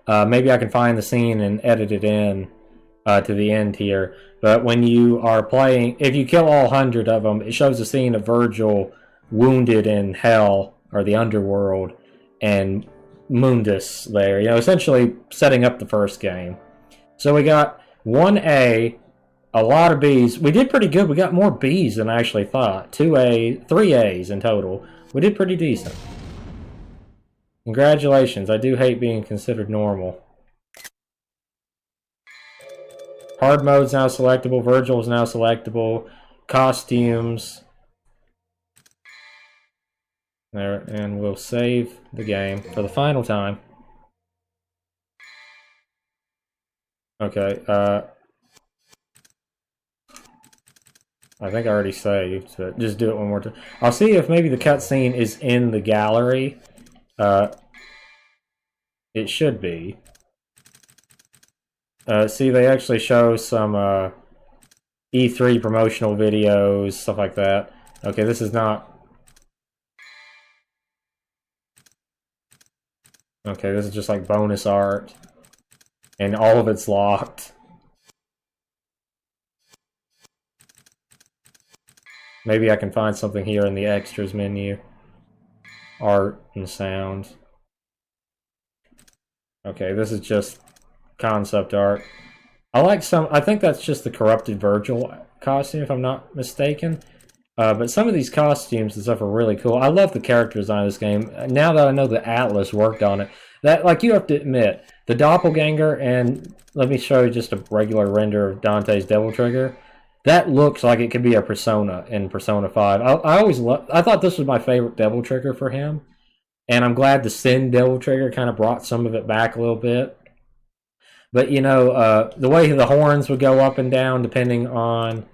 Maybe I can find the scene and edit it in to the end here. But when you are playing, if you kill all 100 of them, it shows a scene of Virgil wounded in hell, or the underworld, and Mundus there. You know, essentially setting up the first game. So we got 1A, a lot of Bs. We did pretty good. We got more Bs than I actually thought. 2A, 3 A's in total. We did pretty decent. Congratulations. I do hate being considered normal. Hard mode's now selectable. Virgil's now selectable. Costumes. There, and we'll save the game for the final time. Okay, I think I already saved, but just do it one more time. I'll see if maybe the cutscene is in the gallery. It should be. See, they actually show some E3 promotional videos, stuff like that. Okay, this is not... Okay, this is just like bonus art. And all of it's locked. Maybe I can find something here in the extras menu. Art and sound. Okay, this is just concept art. I think that's just the corrupted Virgil costume, if I'm not mistaken. But some of these costumes and stuff are really cool. I love the character design of this game. Now that I know that Atlas worked on it, that, like, you have to admit, the doppelganger, and let me show you just a regular render of Dante's Devil Trigger. That looks like it could be a Persona in Persona 5. I thought this was my favorite Devil Trigger for him. And I'm glad the Sin Devil Trigger kind of brought some of it back a little bit. But, you know, the way the horns would go up and down depending on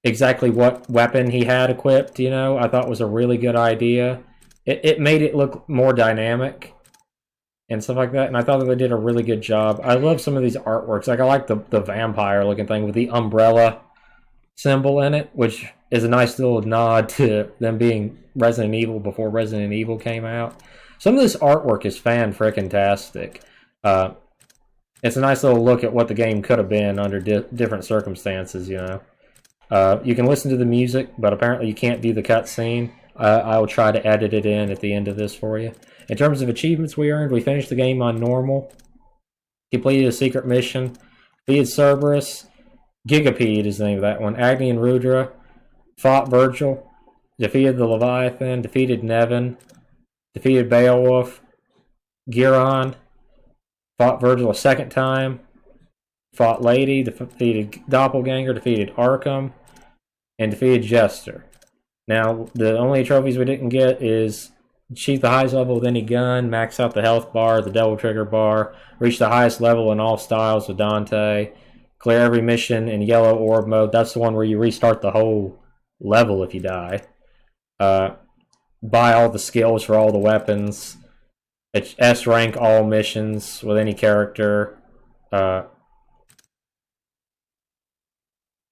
exactly what weapon he had equipped, you know, I thought was a really good idea. It made it look more dynamic and stuff like that, and I thought that they did a really good job. I love some of these artworks. Like, I like the vampire-looking thing with the umbrella symbol in it, which is a nice little nod to them being Resident Evil before Resident Evil came out. Some of this artwork is fan-frickin-tastic. It's a nice little look at what the game could have been under different circumstances, you know. You can listen to the music, but apparently you can't view the cutscene. I will try to edit it in at the end of this for you. In terms of achievements we earned, we finished the game on normal, completed a secret mission, defeated Cerberus, Gigapede is the name of that one. Agni and Rudra fought Virgil, defeated the Leviathan, defeated Nevin, defeated Beowulf, Giron, fought Virgil a second time, fought Lady, defeated Doppelganger, defeated Arkham, and defeated Jester. Now, the only trophies we didn't get is achieve the highest level with any gun, max out the health bar, the double trigger bar, reach the highest level in all styles with Dante, clear every mission in yellow orb mode. That's the one where you restart the whole level if you die. Buy all the skills for all the weapons. S rank all missions with any character.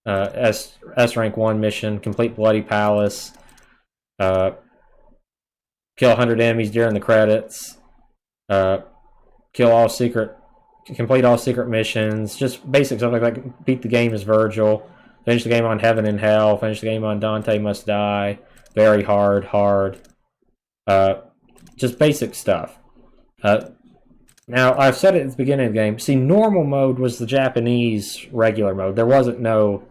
S rank 1 mission, complete Bloody Palace. Kill 100 enemies during the credits. Complete all secret missions. Just basic stuff like that. Beat the game as Virgil. Finish the game on Heaven and Hell. Finish the game on Dante Must Die. Very hard. Just basic stuff. Now, I've said it at the beginning of the game. See, normal mode was the Japanese regular mode. There wasn't no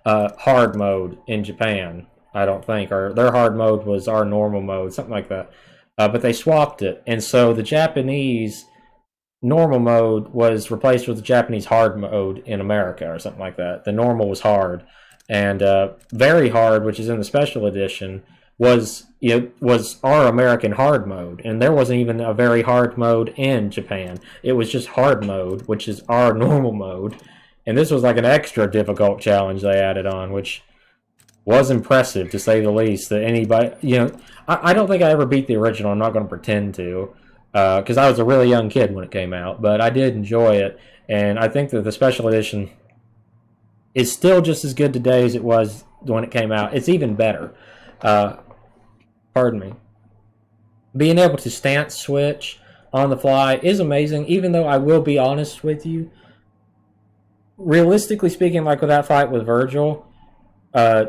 hard mode in Japan, I don't think. Or their hard mode was our normal mode, something like that. But they swapped it. And so the Japanese normal mode was replaced with the Japanese hard mode in America or something like that. The normal was hard. And very hard, which is in the special edition, was our American hard mode, and there wasn't even a very hard mode in Japan. It was just hard mode, which is our normal mode, and this was like an extra difficult challenge they added on, which was impressive to say the least. That anybody, I don't think I ever beat the original. I'm not going to pretend to, because I was a really young kid when it came out, but I did enjoy it, and I think that the special edition is still just as good today as it was when it came out. It's even better. Pardon me. Being able to stance switch on the fly is amazing, even though I will be honest with you. Realistically speaking, like with that fight with Virgil,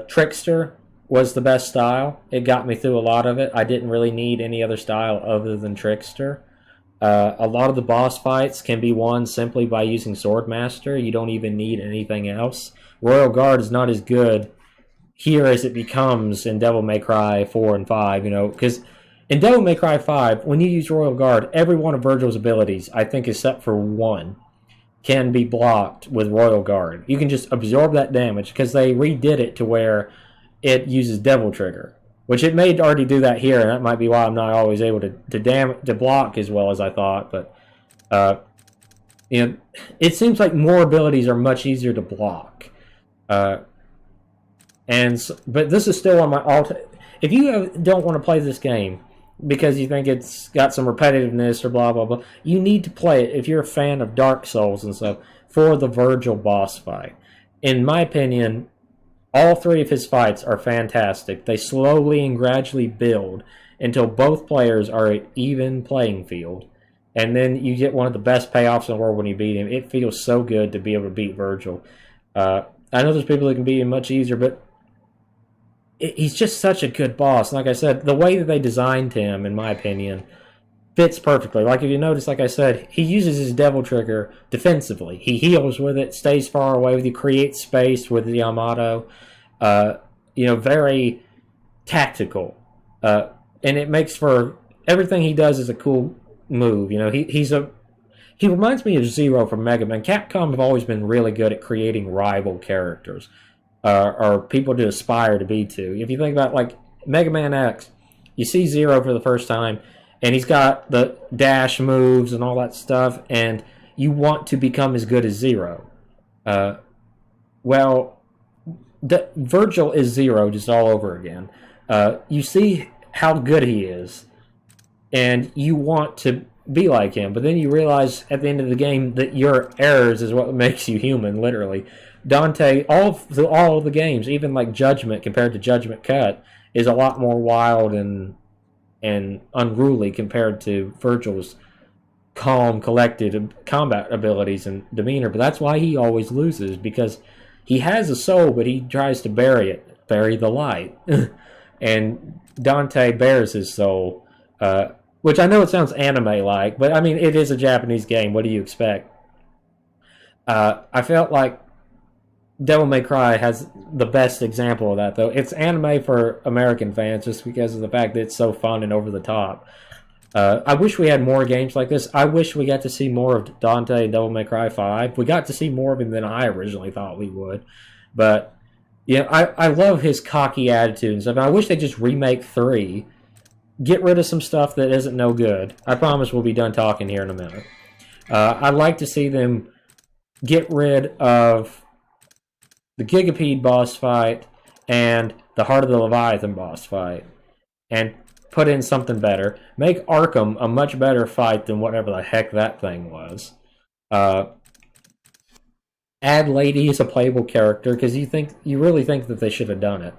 Trickster was the best style. It got me through a lot of it. I didn't really need any other style other than Trickster. A lot of the boss fights can be won simply by using Swordmaster. You don't even need anything else. Royal Guard is not as good here as it becomes in Devil May Cry 4 and 5, because in Devil May Cry 5, when you use Royal Guard, every one of Virgil's abilities, I think except for one, can be blocked with Royal Guard. You can just absorb that damage, because they redid it to where it uses Devil Trigger, which it may already do that here, and that might be why I'm not always able to block as well as I thought, but it seems like more abilities are much easier to block. But this is still on my if you don't want to play this game because you think it's got some repetitiveness or blah blah blah, you need to play it if you're a fan of Dark Souls and stuff for the Virgil boss fight. In my opinion, all three of his fights are fantastic. They slowly and gradually build until both players are at even playing field, and then you get one of the best payoffs in the world when you beat him. It feels so good to be able to beat Virgil. I know there's people that can beat him much easier, but he's just such a good boss. Like I said, the way that they designed him, in my opinion, fits perfectly. Like if you notice, like I said, he uses his Devil Trigger defensively. He heals with it, stays far away with you, creates space with the Yamato. Very tactical. And it makes for everything he does is a cool move. He reminds me of Zero from Mega Man. Capcom have always been really good at creating rival characters. Or people to aspire to be to. If you think about like Mega Man X, you see Zero for the first time, and he's got the dash moves and all that stuff, and you want to become as good as Zero. Virgil is Zero just all over again. You see how good he is, and you want to be like him, but then you realize at the end of the game that your errors is what makes you human, literally. Dante, all of the games, even like Judgment compared to Judgment Cut, is a lot more wild and unruly compared to Virgil's calm, collected combat abilities and demeanor. But that's why he always loses, because he has a soul, but he tries to bury the light. And Dante bears his soul, which I know it sounds anime-like, but I mean, it is a Japanese game. What do you expect? I felt like Devil May Cry has the best example of that, though. It's anime for American fans just because of the fact that it's so fun and over the top. I wish we had more games like this. I wish we got to see more of Dante in Devil May Cry 5. We got to see more of him than I originally thought we would. But, yeah, I love his cocky attitude and stuff. I wish they just remake 3. Get rid of some stuff that isn't no good. I promise we'll be done talking here in a minute. I'd like to see them get rid of the Gigapede boss fight and the Heart of the Leviathan boss fight. And put in something better. Make Arkham a much better fight than whatever the heck that thing was. Add Lady as a playable character because you really think that they should have done it.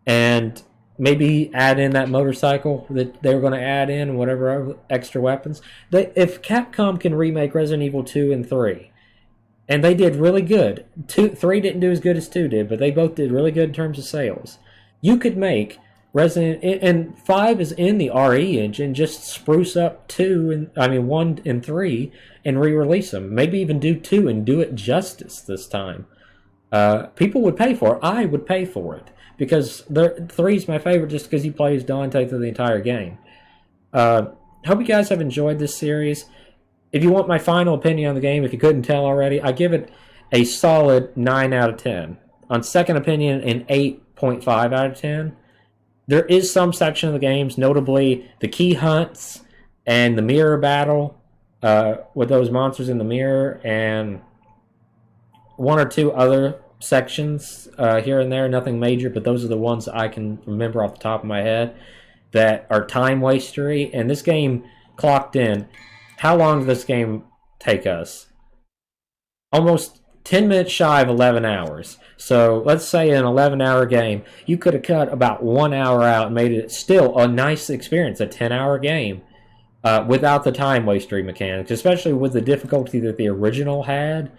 And maybe add in that motorcycle that they were going to add in, whatever extra weapons. If Capcom can remake Resident Evil 2 and 3, and they did really good. 3 didn't do as good as 2 did, but they both did really good in terms of sales. You could make and 5 is in the RE engine, just spruce up 1 and 3 and re-release them. Maybe even do 2 and do it justice this time. People would pay for it. I would pay for it. Because 3 is my favorite just because he plays Dante through the entire game. Hope you guys have enjoyed this series. If you want my final opinion on the game, if you couldn't tell already, I give it a solid 9 out of 10. On second opinion, an 8.5 out of 10. There is some section of the games, notably the key hunts and the mirror battle with those monsters in the mirror, and 1 or 2 other sections here and there, nothing major, but those are the ones I can remember off the top of my head that are time wastery. And this game clocked in. How long did this game take us? Almost 10 minutes shy of 11 hours. So let's say an 11-hour game, you could have cut about 1 hour out and made it still a nice experience, a 10-hour game, without the time wastery mechanics, especially with the difficulty that the original had.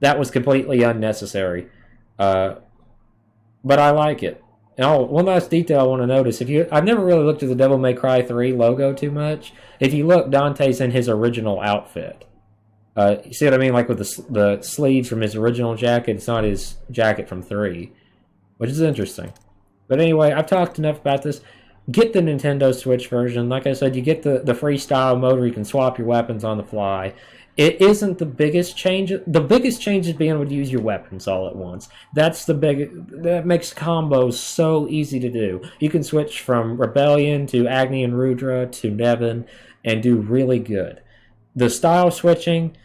That was completely unnecessary. But I like it. And one last detail I want to notice: I've never really looked at the Devil May Cry 3 logo too much. If you look, Dante's in his original outfit. You see what I mean? Like with the sleeves from his original jacket, it's not his jacket from 3, which is interesting. But anyway, I've talked enough about this. Get the Nintendo Switch version. Like I said, you get the freestyle mode where you can swap your weapons on the fly. It isn't the biggest change. The biggest change is being able to use your weapons all at once. That makes combos so easy to do. You can switch from Rebellion to Agni and Rudra to Nevin and do really good. The style switching,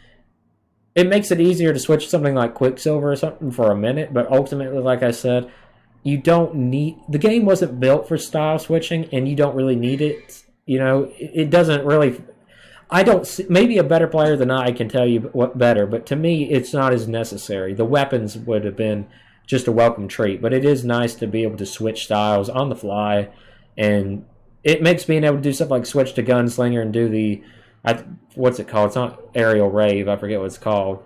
it makes it easier to switch something like Quicksilver or something for a minute, but ultimately, like I said, you don't need... The game wasn't built for style switching, and you don't really need it. You know, it doesn't really... I don't see, maybe a better player than I can tell you what better, but to me, it's not as necessary. The weapons would have been just a welcome treat, but it is nice to be able to switch styles on the fly, and it makes being able to do stuff like switch to Gunslinger and do the... what's it called? It's not aerial rave. I forget what it's called.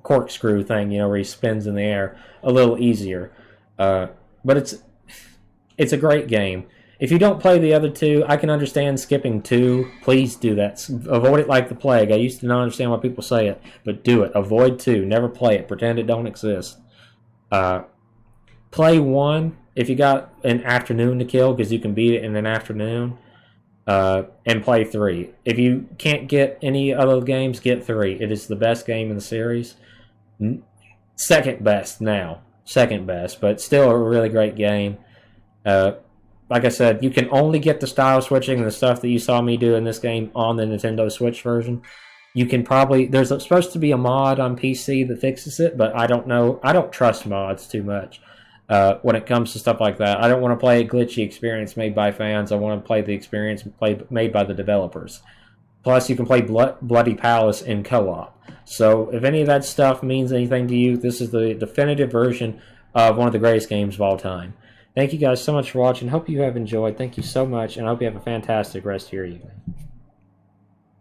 Corkscrew thing, you know, where he spins in the air. A little easier. But it's a great game. If you don't play the other 2, I can understand skipping 2. Please do that. Avoid it like the plague. I used to not understand why people say it, but do it. Avoid 2. Never play it. Pretend it don't exist. Play 1 if you got an afternoon to kill, because you can beat it in an afternoon. And play 3. If you can't get any other games, get 3. It is the best game in the series. Second best now. Second best, but still a really great game. Like I said, you can only get the style switching and the stuff that you saw me do in this game on the Nintendo Switch version. You can probably... There's supposed to be a mod on PC that fixes it, but I don't know. I don't trust mods too much. When it comes to stuff like that. I don't want to play a glitchy experience made by fans. I want to play the experience made by the developers. Plus, you can play Bloody Palace in co-op. So, if any of that stuff means anything to you, this is the definitive version of one of the greatest games of all time. Thank you guys so much for watching. Hope you have enjoyed. Thank you so much, and I hope you have a fantastic rest of your evening.